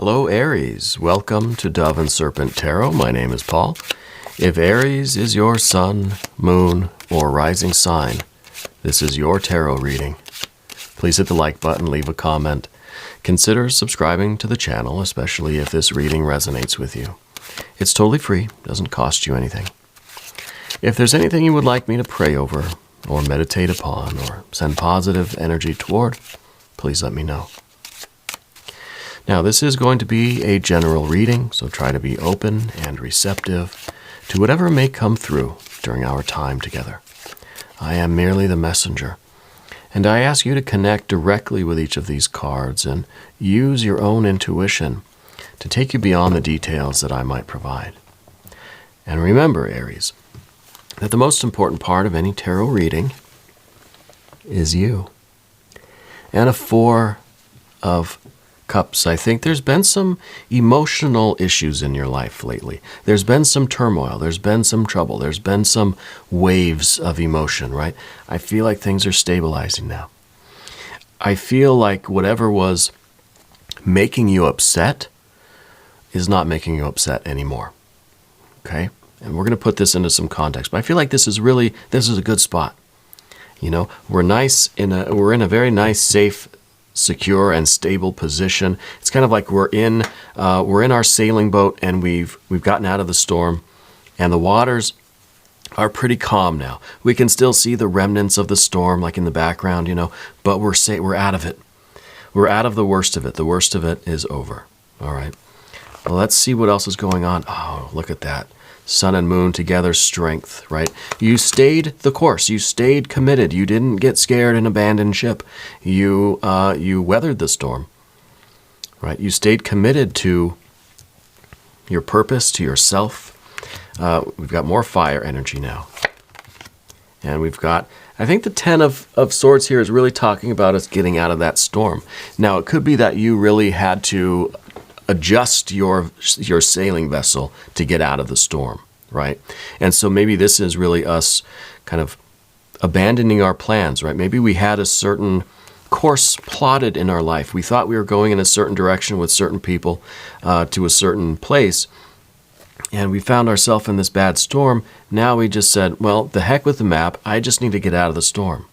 Hello Aries, welcome to Dove and Serpent Tarot. My name is Paul. If Aries is your sun, moon, or rising sign, this is your tarot reading. Please hit the like button, leave a comment. Consider subscribing to the channel, especially if this reading resonates with you. It's totally free, doesn't cost you anything. If there's anything you would like me to pray over, or meditate upon, or send positive energy toward, please let me know. Now, this is going to be a general reading, so try to be open and receptive to whatever may come through during our time together. I am merely the messenger, and I ask you to connect directly with each of these cards and use your own intuition to take you beyond the details that I might provide. And remember, Aries, that the most important part of any tarot reading is you. And a Four of Cups. I think there's been some emotional issues in your life lately. There's been some turmoil. There's been some trouble. There's been some waves of emotion, right? I feel like things are stabilizing now. I feel like whatever was making you upset is not making you upset anymore. Okay? And we're going to put this into some context. But I feel like this is a good spot. You know, we're in a very nice, safe, secure and stable position. It's kind of like we're in our sailing boat and we've gotten out of the storm, and the waters are pretty calm now. We can still see the remnants of the storm like in the background, you know, but we're out of it. We're out of the worst of it. The worst of it is over. All right. Well, let's see what else is going on. Oh, look at that. Sun and moon together, strength, right? You stayed the course. You stayed committed. You didn't get scared and abandon ship. You weathered the storm, right? You stayed committed to your purpose, to yourself. We've got more fire energy now. And we've got, I think the Ten of Swords here is really talking about us getting out of that storm. Now, it could be that you really had to adjust your sailing vessel to get out of the storm, right? And so maybe this is really us kind of abandoning our plans, right? Maybe we had a certain course plotted in our life. We thought we were going in a certain direction with certain people to a certain place, and we found ourselves in this bad storm. Now we just said, well, the heck with the map. I just need to get out of the storm.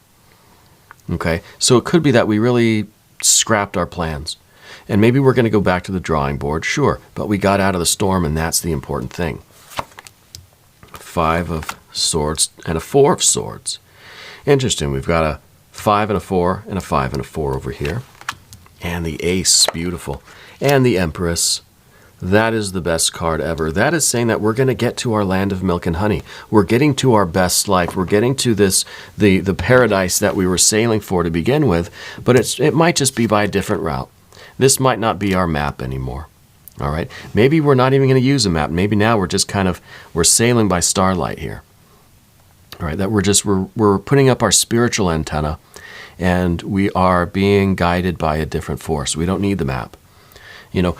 Okay? So it could be that we really scrapped our plans. And maybe we're going to go back to the drawing board, sure, but we got out of the storm, and that's the important thing. Five of Swords and a Four of Swords. Interesting, we've got a 5 and a 4 and a 5 and a 4 over here. And the Ace, beautiful. And the Empress. That is the best card ever. That is saying that we're going to get to our land of milk and honey. We're getting to our best life. We're getting to the paradise that we were sailing for to begin with, but it might just be by a different route. This might not be our map anymore, all right? Maybe we're not even going to use a map. Maybe now we're just we're sailing by starlight here, all right? That we're putting up our spiritual antenna, and we are being guided by a different force. We don't need the map. You know,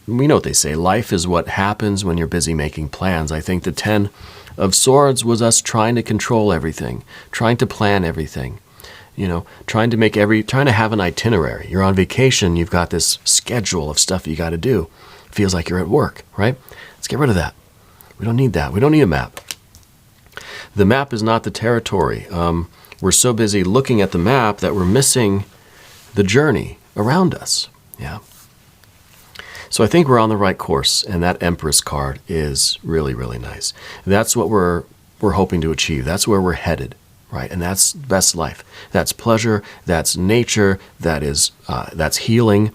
we know what they say. Life is what happens when you're busy making plans. I think the Ten of Swords was us trying to control everything, trying to plan everything. You know, trying to have an itinerary. You're on vacation, you've got this schedule of stuff you got to do. Feels like you're at work, right? Let's get rid of that. We don't need that. We don't need a map. The map is not the territory. We're so busy looking at the map that we're missing the journey around us. Yeah. So I think we're on the right course, and that Empress card is really, really nice. That's what we're hoping to achieve. That's where we're headed. Right, and that's best life. That's pleasure. That's nature. That's healing.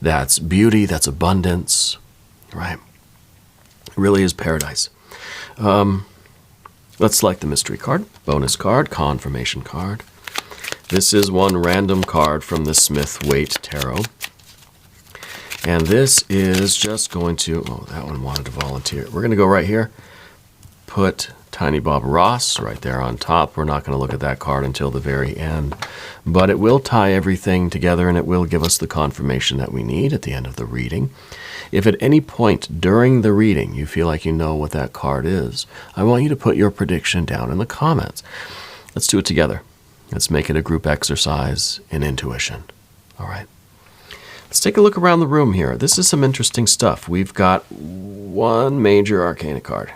That's beauty. That's abundance. Right, it really is paradise. Let's select the mystery card, bonus card, confirmation card. This is one random card from the Smith-Waite Tarot, and this is just going to. Oh, that one wanted to volunteer. We're going to go right here. Put Tiny Bob Ross right there on top. We're not going to look at that card until the very end, but it will tie everything together, and it will give us the confirmation that we need at the end of the reading. If at any point during the reading you feel like you know what that card is, I want you to put your prediction down in the comments. Let's do it together. Let's make it a group exercise in intuition. All right. Let's take a look around the room here. This is some interesting stuff. We've got one major arcana card.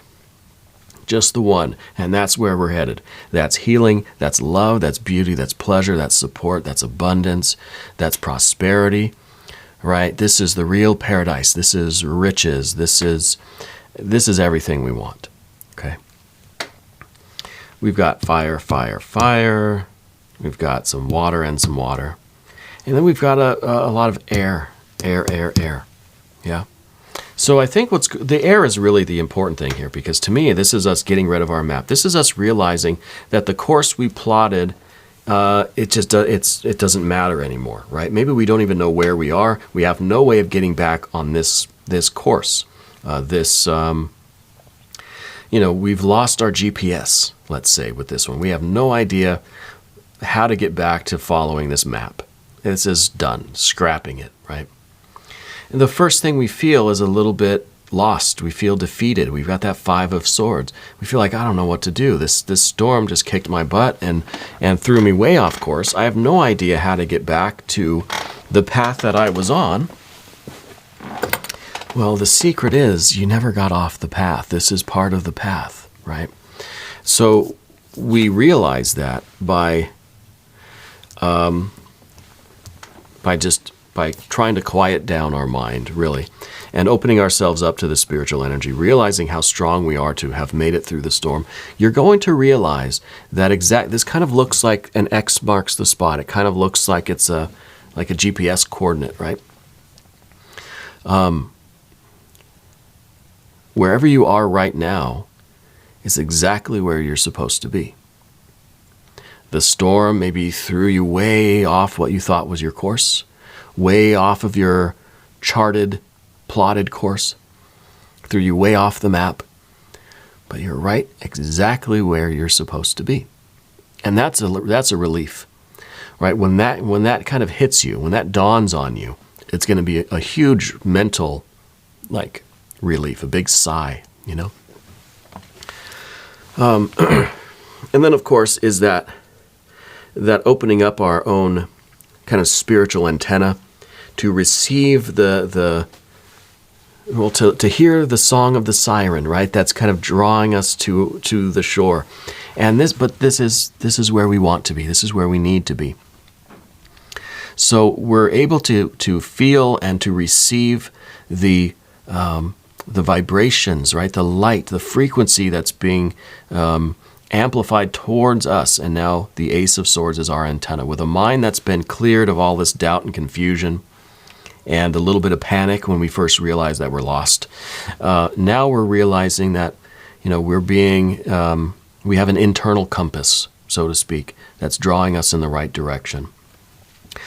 Just the one, and that's where we're headed. That's healing, that's love, that's beauty, that's pleasure, that's support, that's abundance, that's prosperity, right? This is the real paradise. This is riches. This is everything we want, okay? We've got fire, fire, fire. We've got some water and some water. And then we've got a lot of air, air, air, air, yeah? So I think the air is really the important thing here, because to me, this is us getting rid of our map. This is us realizing that the course we plotted, it doesn't matter anymore, right? Maybe we don't even know where we are. We have no way of getting back on this course. We've lost our GPS, let's say, with this one. We have no idea how to get back to following this map. This is done, scrapping it, right? And the first thing we feel is a little bit lost. We feel defeated. We've got that 5 of Swords. We feel like, I don't know what to do. This storm just kicked my butt and threw me way off course. I have no idea how to get back to the path that I was on. Well, the secret is you never got off the path. This is part of the path, right? So we realize that by trying to quiet down our mind, really, and opening ourselves up to the spiritual energy, realizing how strong we are to have made it through the storm, you're going to realize that this kind of looks like an X marks the spot. It kind of looks like it's like a GPS coordinate, right? Wherever you are right now is exactly where you're supposed to be. The storm maybe threw you way off what you thought was your course, way off of your charted, plotted course, threw you way off the map, but you're right exactly where you're supposed to be. And that's a relief, right? When that kind of hits you, when that dawns on you, it's going to be a huge mental, relief, a big sigh, you know? And then, of course, is that opening up our own kind of spiritual antenna to receive to hear the song of the siren, right? That's kind of drawing us to the shore. And this is where we want to be. This is where we need to be. So we're able to feel and to receive the vibrations, right? The light, the frequency that's being amplified towards us. And now the Ace of Swords is our antenna. With a mind that's been cleared of all this doubt and confusion and a little bit of panic when we first realized that we're lost. Now we're realizing that, we have an internal compass, so to speak, that's drawing us in the right direction.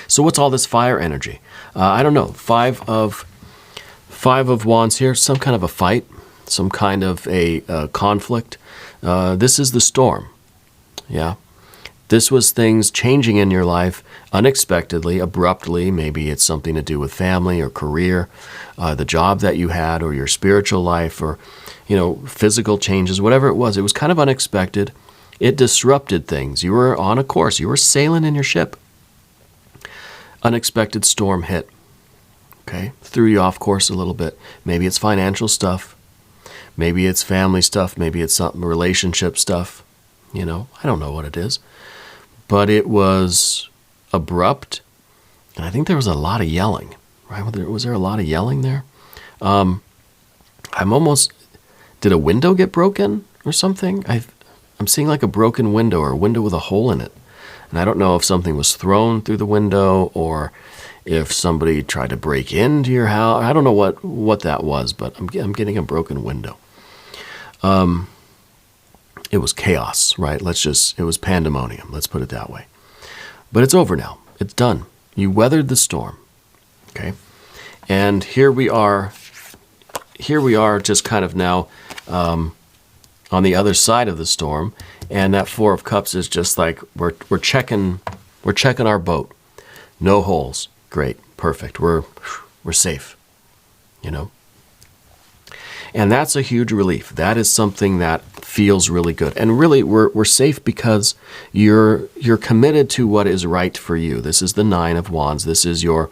So what's all this fire energy? I don't know. Five of Wands here, some kind of a fight, some kind of a conflict. This is the storm, yeah? This was things changing in your life unexpectedly, abruptly. Maybe it's something to do with family or career, the job that you had, or your spiritual life, or, physical changes, whatever it was. It was kind of unexpected. It disrupted things. You were on a course. You were sailing in your ship. Unexpected storm hit. Okay, threw you off course a little bit. Maybe it's financial stuff. Maybe it's family stuff. Maybe it's some relationship stuff. I don't know what it is. But it was abrupt. And I think there was a lot of yelling, right? Was there a lot of yelling there? Did a window get broken or something? I'm seeing like a broken window or a window with a hole in it. And I don't know if something was thrown through the window or if somebody tried to break into your house. I don't know what that was, but I'm getting a broken window. It was chaos, right? It was pandemonium. Let's put it that way. But it's over now. It's done. You weathered the storm. Okay. And here we are just kind of now on the other side of the storm. And that Four of Cups is just like we're checking our boat. No holes. Great. Perfect. We're safe. And that's a huge relief. That is something that feels really good. And really we're safe because you're committed to what is right for you. This is the Nine of Wands. This is your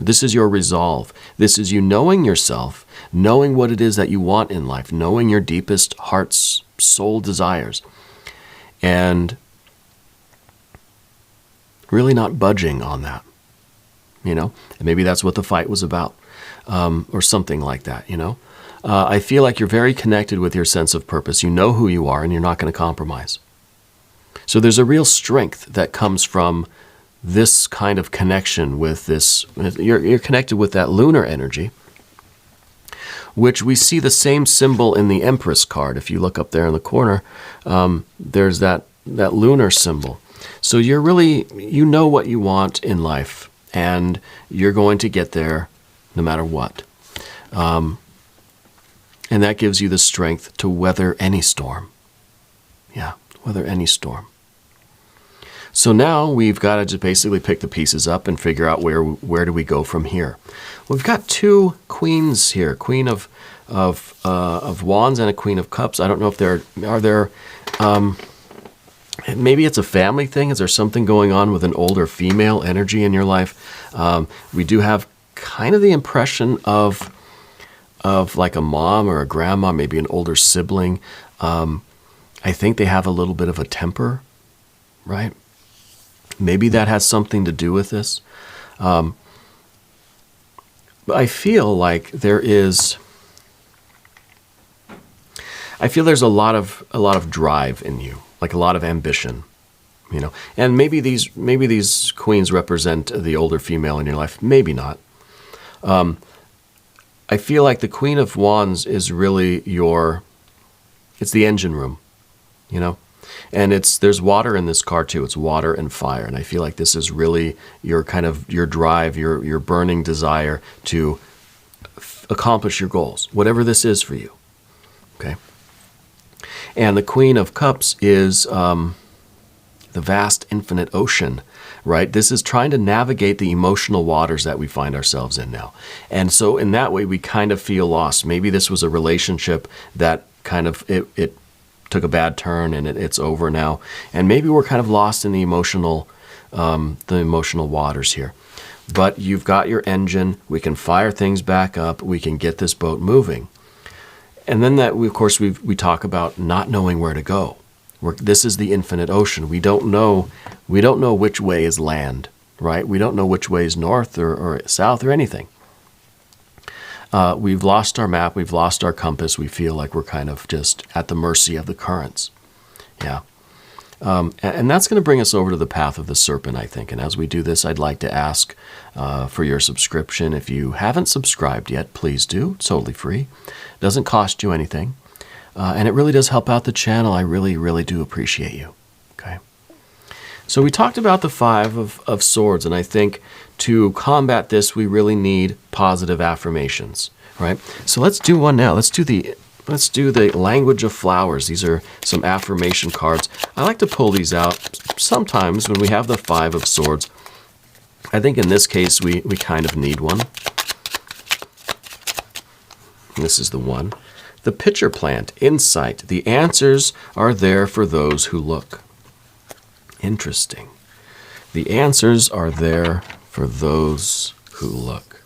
This is your resolve. This is you knowing yourself, knowing what it is that you want in life, knowing your deepest heart's soul desires, and really not budging on that, And maybe that's what the fight was about, or something like that, I feel like you're very connected with your sense of purpose. You know who you are, and you're not going to compromise. So there's a real strength that comes from this kind of connection with this. You're connected with that lunar energy, which we see the same symbol in the Empress card. If you look up there in the corner, there's that lunar symbol. So you're really, you know what you want in life, and you're going to get there no matter what. And that gives you the strength to weather any storm. Yeah, weather any storm. So now we've got to just basically pick the pieces up and figure out where do we go from here. We've got two queens here, Queen of Wands and a Queen of Cups. I don't know if there maybe it's a family thing. Is there something going on with an older female energy in your life? We do have kind of the impression of like a mom or a grandma, maybe an older sibling. I think they have a little bit of a temper, right? Maybe that has something to do with this. But I feel like there's a lot of drive in you, like a lot of ambition, And maybe these queens represent the older female in your life. Maybe not. I feel like the Queen of Wands is really it's the engine room, And there's water in this card too. It's water and fire. And I feel like this is really your drive, your burning desire to accomplish your goals, whatever this is for you. Okay. And the Queen of Cups is the vast infinite ocean, right? This is trying to navigate the emotional waters that we find ourselves in now. And so in that way, we kind of feel lost. Maybe this was a relationship that kind of, it took a bad turn and it's over now. And maybe we're kind of lost in the emotional waters here. But you've got your engine. We can fire things back up. We can get this boat moving. And then we talk about not knowing where to go. This is the infinite ocean. We don't know which way is land, right? We don't know which way is north or south or anything. We've lost our map. We've lost our compass. We feel like we're kind of just at the mercy of the currents. Yeah. And that's going to bring us over to the path of the serpent, I think. And as we do this, I'd like to ask for your subscription. If you haven't subscribed yet, please do. It's totally free. It doesn't cost you anything. And it really does help out the channel. I really, really do appreciate you. Okay. So we talked about the Five of Swords, and I think to combat this, we really need positive affirmations, right? So let's do one now. Let's do the language of flowers. These are some affirmation cards. I like to pull these out sometimes when we have the Five of Swords. I think in this case, we kind of need one. And this is the one. The pitcher plant, insight. The answers are there for those who look. Interesting. The answers are there for those who look.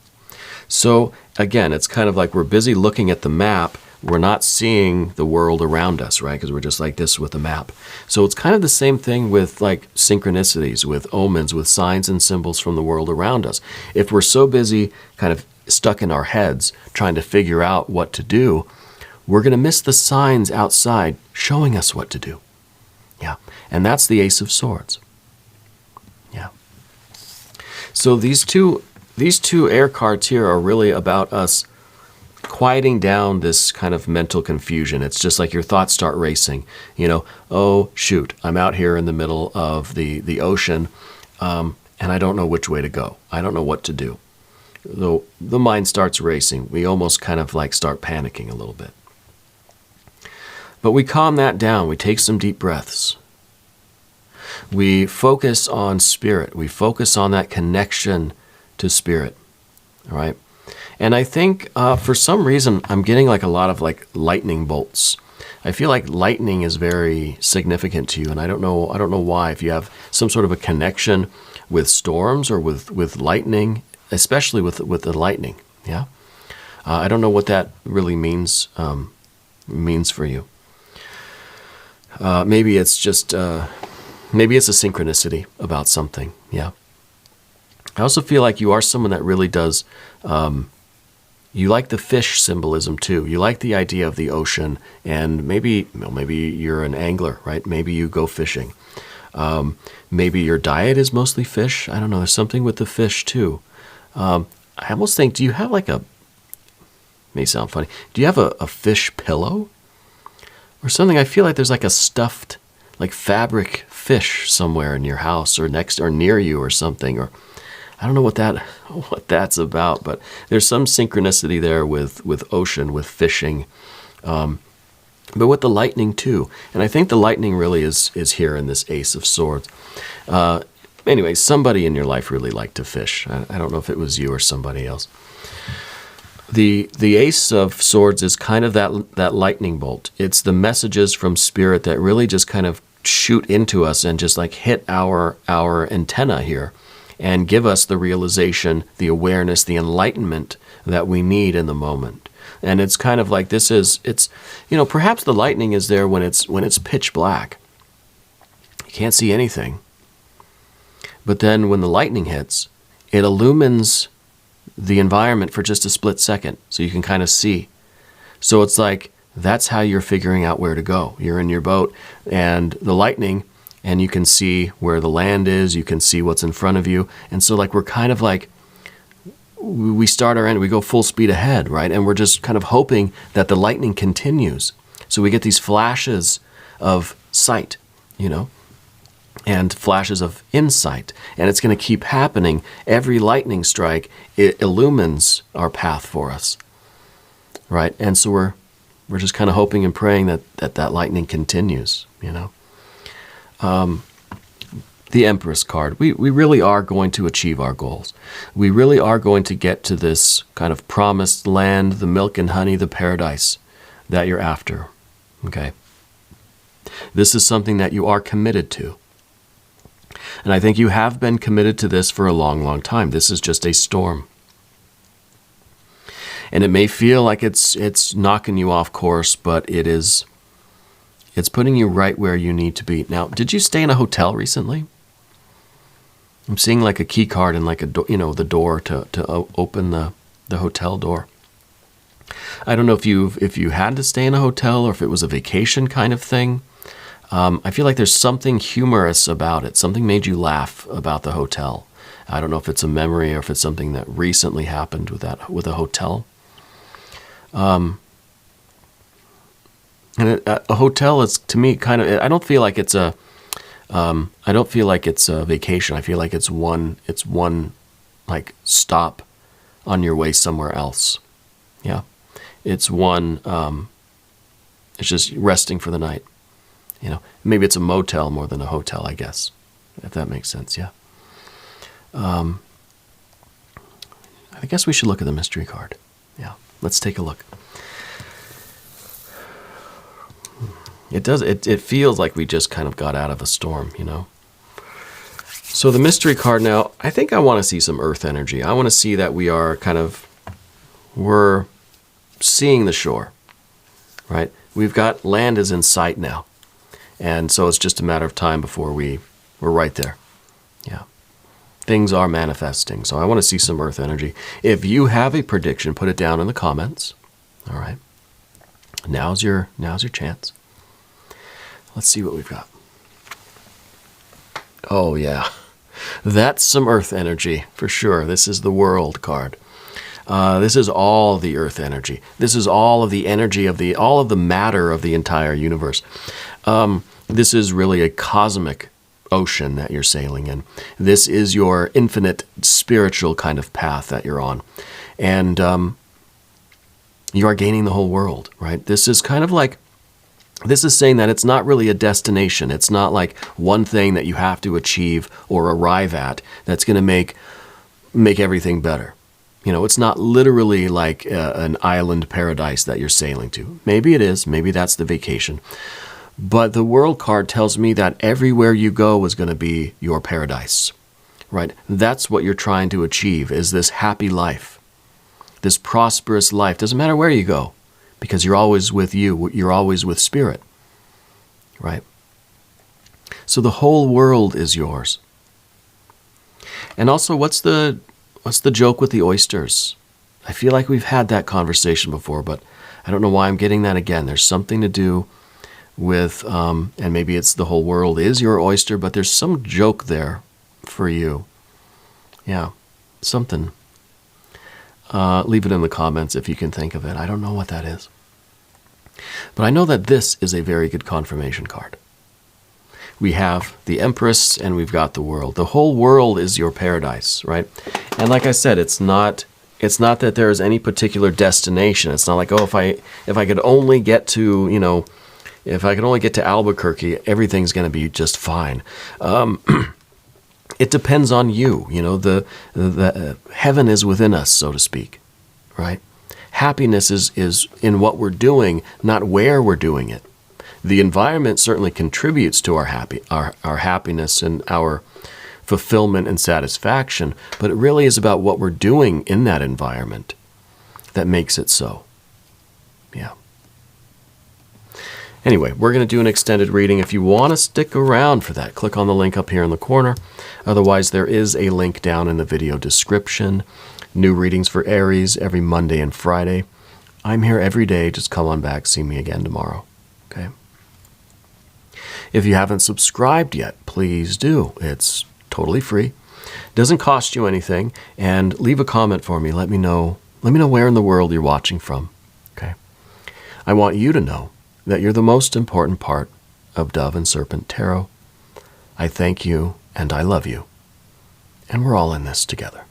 So again, it's kind of like we're busy looking at the map. We're not seeing the world around us, right? Because we're just like this with the map. So it's kind of the same thing with like synchronicities, with omens, with signs and symbols from the world around us. If we're so busy kind of stuck in our heads trying to figure out what to do, we're going to miss the signs outside showing us what to do. Yeah. And that's the Ace of Swords. Yeah. So these two air cards here are really about us quieting down this kind of mental confusion. It's just like your thoughts start racing. Oh, shoot, I'm out here in the middle of the ocean, and I don't know which way to go. I don't know what to do. The mind starts racing. We almost kind of like start panicking a little bit. But we calm that down. We take some deep breaths. We focus on spirit. We focus on that connection to spirit. All right? And I think for some reason, I'm getting like a lot of like lightning bolts. I feel like lightning is very significant to you. And I don't know why. If you have some sort of a connection with storms or with lightning, especially with the lightning. Yeah, I don't know what that really means for you. Maybe it's just maybe it's a synchronicity about something. Yeah. I also feel like you are someone that really does. You like the fish symbolism too. You like the idea of the ocean, and maybe you're an angler, right? Maybe you go fishing. Maybe your diet is mostly fish. I don't know. There's something with the fish too. I almost think, do you have like may sound funny, do you have a fish pillow or something? I feel like there's like a stuffed, like fabric fish somewhere in your house or next or near you or something, or I don't know what that's about, but there's some synchronicity there with ocean, with fishing, but with the lightning too. And I think the lightning really is here in this Ace of Swords. Anyway, somebody in your life really liked to fish. I don't know if it was you or somebody else. The Ace of Swords is kind of that lightning bolt. It's the messages from Spirit that really just kind of shoot into us and just like hit our antenna here and give us the realization, the awareness, the enlightenment that we need in the moment. And it's kind of like perhaps the lightning is there when it's pitch black. You can't see anything. But then when the lightning hits, it illumines the environment for just a split second, so you can kind of see. So it's like, that's how you're figuring out where to go. You're in your boat, and the lightning, and you can see where the land is, you can see what's in front of you. And so like we're kind of like, we start our end, we go full speed ahead, right? And we're just kind of hoping that the lightning continues. So we get these flashes of sight, and flashes of insight. And it's going to keep happening. Every lightning strike, it illumines our path for us, right? And so we're just kind of hoping and praying that lightning continues, The Empress card. We really are going to achieve our goals. We really are going to get to this kind of promised land, the milk and honey, the paradise that you're after. Okay? This is something that you are committed to. And I think you have been committed to this for a long, long time. This is just a storm. And it may feel like it's knocking you off course, but it's putting you right where you need to be. Now, did you stay in a hotel recently? I'm seeing like a key card and like the door to open the hotel door. I don't know if you had to stay in a hotel or if it was a vacation kind of thing. I feel like there's something humorous about it. Something made you laugh about the hotel. I don't know if it's a memory or if it's something that recently happened with a hotel. And a hotel is, to me, kind of, I don't feel like it's a vacation. I feel like it's one like stop on your way somewhere else. Yeah. It's one, it's just resting for the night. Maybe it's a motel more than a hotel, I guess, if that makes sense. Yeah. I guess we should look at the mystery card. Yeah. Let's take a look. It feels like we just kind of got out of a storm, So the mystery card now, I think I want to see some earth energy. I want to see that we're seeing the shore, right? We've got land is in sight now. And so it's just a matter of time before we're right there. Yeah. Things are manifesting. So I want to see some earth energy. If you have a prediction, put it down in the comments. All right. Now's your chance. Let's see what we've got. Oh, yeah. That's some earth energy for sure. This is the World card. This is all the earth energy. This is all of the energy of all of the matter of the entire universe. This is really a cosmic ocean that you're sailing in. This is your infinite spiritual kind of path that you're on. And you are gaining the whole world, right? This is kind of like, this is saying that it's not really a destination. It's not like one thing that you have to achieve or arrive at that's going to make everything better. It's not literally like an island paradise that you're sailing to. Maybe it is. Maybe that's the vacation. But the World card tells me that everywhere you go is going to be your paradise, right? That's what you're trying to achieve, is this happy life, this prosperous life. Doesn't matter where you go, because you're always with you. You're always with Spirit, right? So the whole world is yours. And also, what's the joke with the oysters? I feel like we've had that conversation before, but I don't know why I'm getting that again. There's something to do with, and maybe it's the whole world is your oyster, but there's some joke there for you. Yeah, something. Leave it in the comments if you can think of it. I don't know what that is. But I know that this is a very good confirmation card. We have the Empress and we've got the world. The whole world is your paradise, right? And like I said, it's not that there is any particular destination. It's not like, oh, if I could only get to, if I could only get to Albuquerque, everything's going to be just fine. It depends on you. The heaven is within us, so to speak, right? Happiness is in what we're doing, not where we're doing it. The environment certainly contributes to our happiness and our fulfillment and satisfaction, but it really is about what we're doing in that environment that makes it so. Yeah. Anyway, we're going to do an extended reading. If you want to stick around for that, click on the link up here in the corner. Otherwise, there is a link down in the video description. New readings for Aries every Monday and Friday. I'm here every day. Just come on back. See me again tomorrow. Okay? If you haven't subscribed yet, please do. It's totally free. Doesn't cost you anything. And leave a comment for me. Let me know where in the world you're watching from. Okay? I want you to know that you're the most important part of Dove and Serpent Tarot. I thank you and I love you. And we're all in this together.